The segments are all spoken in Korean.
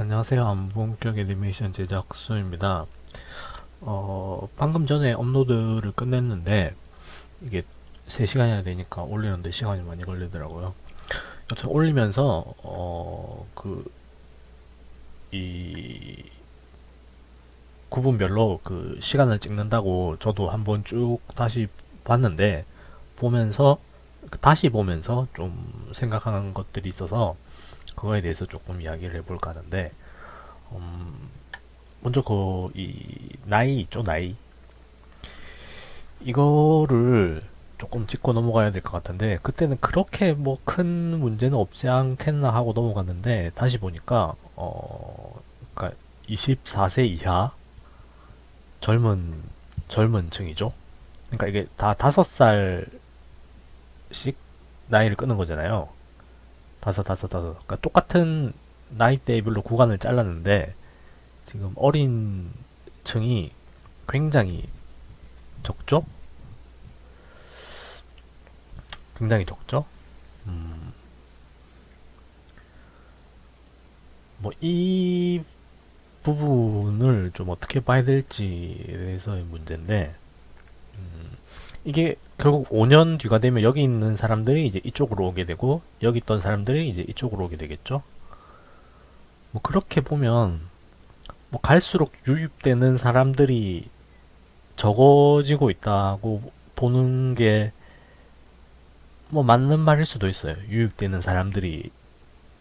안녕하세요. 안본격 애니메이션 제작 수입니다. 방금 전에 업로드를 끝냈는데 이게 3시간이나 되니까 올리는데 시간이 많이 걸리더라고요. 여튼 올리면서 이 구분별로 그 시간을 찍는다고 저도 한번 쭉 다시 봤는데 보면서 다시 보면서 좀 생각하는 것들이 있어서 그거에 대해서 조금 이야기를 해볼까 하는데 음, 먼저 이 나이 있죠, 나이. 이거를 조금 짚고 넘어가야 될 것 같은데 그때는 그렇게 뭐 큰 문제는 없지 않겠나 하고 넘어갔는데 다시 보니까 그러니까 24세 이하 젊은 층이죠. 그러니까 이게 다 5살씩 나이를 끄는 거잖아요. 다섯. 그러니까 똑같은 나이대별로 구간을 잘랐는데 지금 어린 층이 굉장히 적죠? 굉장히 적죠? 음, 뭐, 이 부분을 좀 어떻게 봐야 될지에 대해서의 문제인데, 이게 결국 5년 뒤가 되면 여기 있는 사람들이 이제 이쪽으로 오게 되고, 여기 있던 사람들이 이제 이쪽으로 오게 되겠죠? 뭐, 그렇게 보면, 뭐, 갈수록 유입되는 사람들이 적어지고 있다고 보는 게, 뭐, 맞는 말일 수도 있어요. 유입되는 사람들이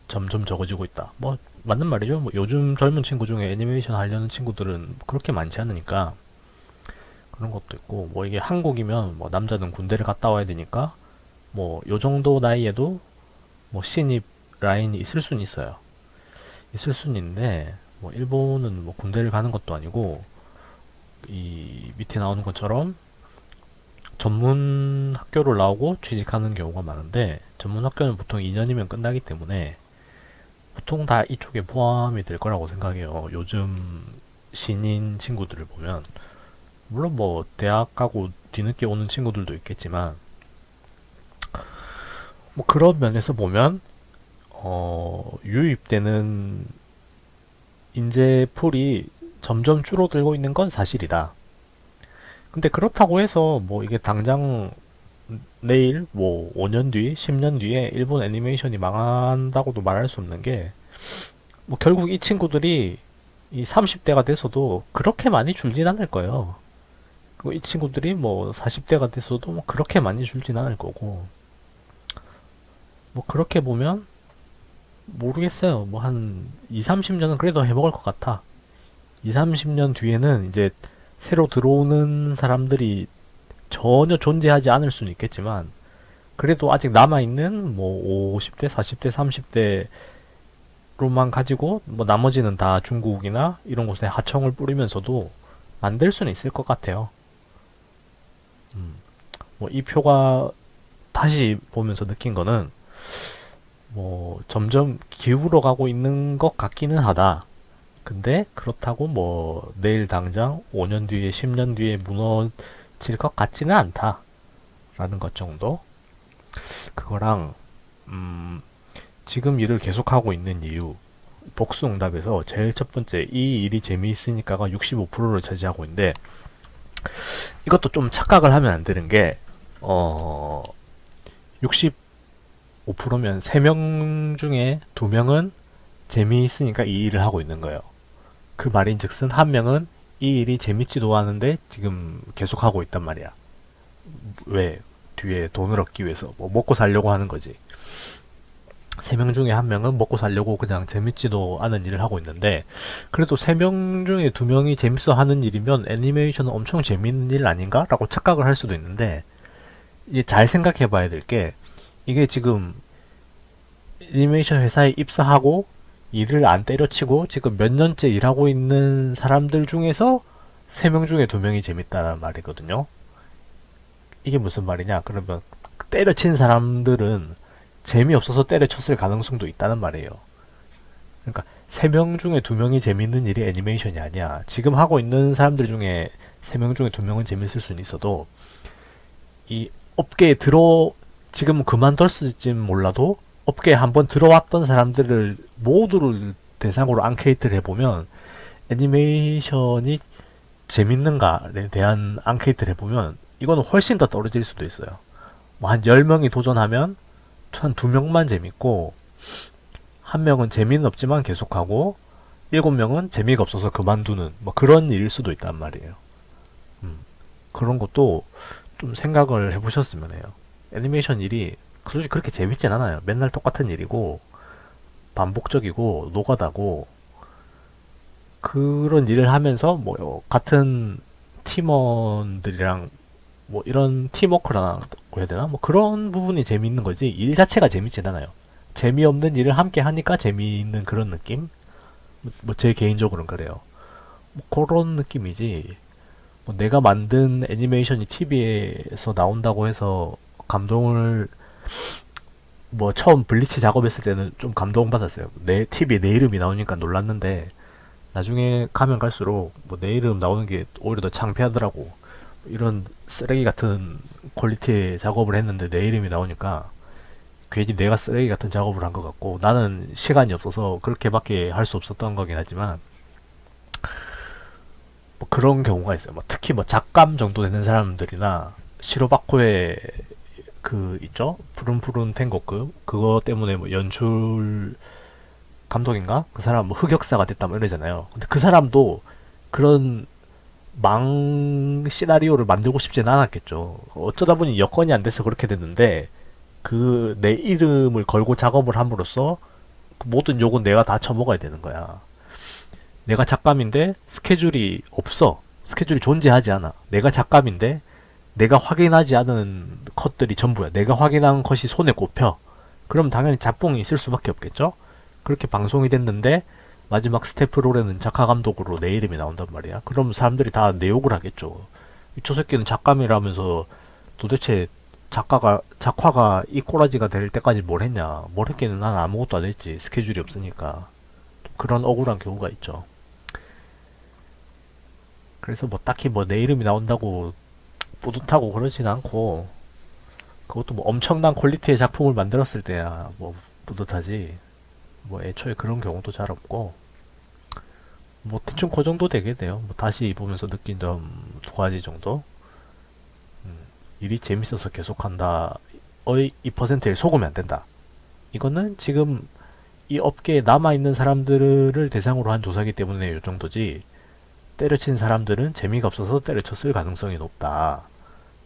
점점 적어지고 있다. 뭐 맞는 말이죠. 뭐 요즘 젊은 친구 중에 애니메이션 하려는 친구들은 그렇게 많지 않으니까 그런 것도 있고 뭐 이게 한국이면 뭐 남자는 군대를 갔다 와야 되니까 뭐 요 정도 나이에도 뭐 신입 라인이 있을 수는 있어요. 있을 수는 있는데 뭐 일본은 뭐 군대를 가는 것도 아니고 이 밑에 나오는 것처럼 전문 학교를 나오고 취직하는 경우가 많은데 전문 학교는 보통 2년이면 끝나기 때문에 보통 다 이쪽에 포함이 될 거라고 생각해요. 요즘 신인 친구들을 보면 물론 뭐 대학 가고 뒤늦게 오는 친구들도 있겠지만 뭐 그런 면에서 보면 유입되는 인재 풀이 점점 줄어들고 있는 건 사실이다. 근데 그렇다고 해서 뭐 이게 당장 내일 뭐 5년 뒤, 10년 뒤에 일본 애니메이션이 망한다고도 말할 수 없는 게 뭐 결국 이 친구들이 이 30대가 돼서도 그렇게 많이 줄진 않을 거예요. 그리고 이 친구들이 뭐 40대가 돼서도 뭐 그렇게 많이 줄진 않을 거고 뭐 그렇게 보면 모르겠어요. 뭐 한 2, 30년은 그래도 해먹을 것 같아. 2, 30년 뒤에는 이제 새로 들어오는 사람들이 전혀 존재하지 않을 수는 있겠지만 그래도 아직 남아있는 뭐 50대, 40대, 30대로만 가지고 뭐 나머지는 다 중국이나 이런 곳에 하청을 뿌리면서도 만들 수는 있을 것 같아요. 뭐 이 표가 다시 보면서 느낀 거는 뭐 점점 기울어 가고 있는 것 같기는 하다. 근데 그렇다고 뭐 내일 당장 5년 뒤에 10년 뒤에 무너질 것 같지는 않다라는 것 정도. 그거랑 지금 일을 계속하고 있는 이유. 복수응답에서 제일 첫 번째 이 일이 재미있으니까가 65%를 차지하고 있는데 이것도 좀 착각을 하면 안 되는 게 어, 65%면 3명 중에 2명은 재미있으니까 이 일을 하고 있는 거예요. 그 말인즉슨 한 명은 이 일이 재밌지도 않은데 지금 계속 하고 있단 말이야. 왜? 뒤에 돈을 얻기 위해서 뭐 먹고 살려고 하는 거지. 3명 중에 한 명은 먹고 살려고 그냥 재밌지도 않은 일을 하고 있는데 그래도 3명 중에 2명이 재밌어 하는 일이면 애니메이션은 엄청 재밌는 일 아닌가? 라고 착각을 할 수도 있는데 이게 잘 생각해 봐야 될 게 이게 지금 애니메이션 회사에 입사하고 일을 안 때려치고 지금 몇 년째 일하고 있는 사람들 중에서 3명 중에 2명이 재밌다는 말이거든요. 이게 무슨 말이냐? 그러면 때려친 사람들은 재미없어서 때려쳤을 가능성도 있다는 말이에요. 그러니까 3명 중에 2명이 재밌는 일이 애니메이션이 아니야. 지금 하고 있는 사람들 중에 3명 중에 2명은 재밌을 수는 있어도 이 업계에 지금 그만뒀을진 몰라도 업계에 한번 들어왔던 사람들을 모두를 대상으로 앙케이트를 해보면 애니메이션이 재밌는가에 대한 앙케이트를 해보면 이거는 훨씬 더 떨어질 수도 있어요. 뭐 한 10명이 도전하면 한 2명만 재밌고, 1명은 재미는 없지만 계속하고, 7명은 재미가 없어서 그만두는 뭐 그런 일일 수도 있단 말이에요. 그런 것도 좀 생각을 해보셨으면 해요. 애니메이션 일이 솔직히 그렇게 재밌진 않아요. 맨날 똑같은 일이고 반복적이고 노가다고, 그런 일을 하면서 뭐 같은 팀원들이랑 뭐 이런 팀워크라고 해야 되나? 뭐 그런 부분이 재미있는 거지 일 자체가 재밌진 않아요. 재미없는 일을 함께 하니까 재미있는 그런 느낌? 뭐 제 개인적으로는 그래요. 뭐 그런 느낌이지. 뭐 내가 만든 애니메이션이 TV에서 나온다고 해서 감동을, 뭐 처음 블리치 작업했을 때는 좀 감동받았어요. 내 TV에 내 이름이 나오니까 놀랐는데, 나중에 가면 갈수록 뭐 내 이름 나오는 게 오히려 더 창피하더라고. 이런 쓰레기 같은 퀄리티의 작업을 했는데 내 이름이 나오니까 괜히 내가 쓰레기 같은 작업을 한 것 같고, 나는 시간이 없어서 그렇게밖에 할 수 없었던 거긴 하지만 뭐 그런 경우가 있어요. 뭐 특히 뭐 작감 정도 되는 사람들이나 시로바코의 그 있죠? 푸른푸른 탱고급 그거 때문에 뭐 연출 감독인가? 그 사람 뭐 흑역사가 됐다 뭐 이러잖아요. 근데 그 사람도 그런 망 시나리오를 만들고 싶진 않았겠죠. 어쩌다 보니 여건이 안 돼서 그렇게 됐는데, 그 내 이름을 걸고 작업을 함으로써 그 모든 욕은 내가 다 처먹어야 되는 거야. 내가 작감인데 스케줄이 없어. 스케줄이 존재하지 않아. 내가 작감인데 내가 확인하지 않은 컷들이 전부야. 내가 확인한 컷이 손에 꼽혀. 그럼 당연히 잡봉이 있을 수밖에 없겠죠? 그렇게 방송이 됐는데 마지막 스태프롤에는 작화 감독으로 내 이름이 나온단 말이야. 그럼 사람들이 다 내 욕을 하겠죠. 저 새끼는 작감이라면서 도대체 작화가 이 꼬라지가 될 때까지 뭘 했냐. 뭘 했기는 난 아무것도 안 했지. 스케줄이 없으니까. 그런 억울한 경우가 있죠. 그래서 뭐 딱히 뭐 내 이름이 나온다고 뿌듯하고 그러진 않고, 그것도 뭐 엄청난 퀄리티의 작품을 만들었을 때야 뭐 뿌듯하지. 뭐 애초에 그런 경우도 잘 없고, 뭐 대충 그 정도 되겠네요. 뭐 다시 보면서 느낀 점 2가지 정도. 일이 재밌어서 계속한다. 이 퍼센트에 속으면 안 된다. 이거는 지금 이 업계에 남아있는 사람들을 대상으로 한 조사기 때문에 이 정도지, 때려친 사람들은 재미가 없어서 때려쳤을 가능성이 높다.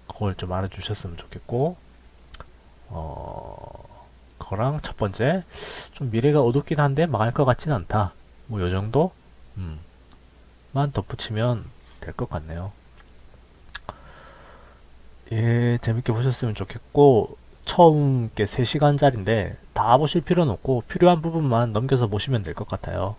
그걸 좀 알아주셨으면 좋겠고, 그거랑 첫 번째, 좀 미래가 어둡긴 한데 망할 것 같진 않다. 뭐 요 정도? 만 덧붙이면 될 것 같네요. 예, 재밌게 보셨으면 좋겠고, 처음 게 3시간짜리인데 다 보실 필요는 없고 필요한 부분만 넘겨서 보시면 될 것 같아요.